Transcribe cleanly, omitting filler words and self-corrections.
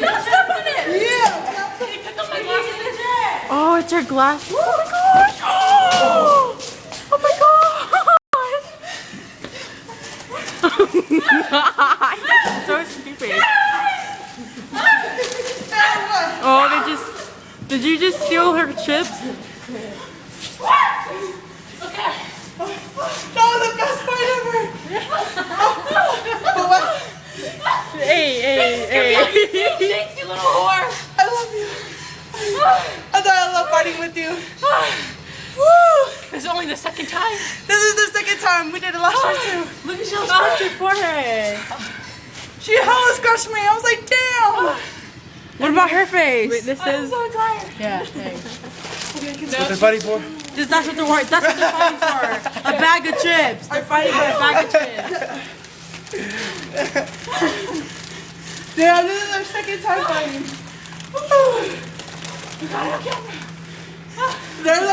Step on it! Yeah! Can you pick up my glass in the jet? Oh, it's your glass. Oh my gosh! Oh my gosh! So stupid. Oh, did you just steal her chips? Okay. That was the best fight ever! But what? Hey. Thanks, you little whore. I love you. I thought I love fighting with you. Woo! This is only the second time. This is the second time. We did it last year too. Look at you scratch your forehead. She hella scratched me. I was like, damn. What about her face? Wait, this I'm is. so tired. Yeah. Hey. What they're fighting for? That's what they're fighting for. A bag of chips. They're fighting for a bag of chips. Damn, this is our second time fighting. They're like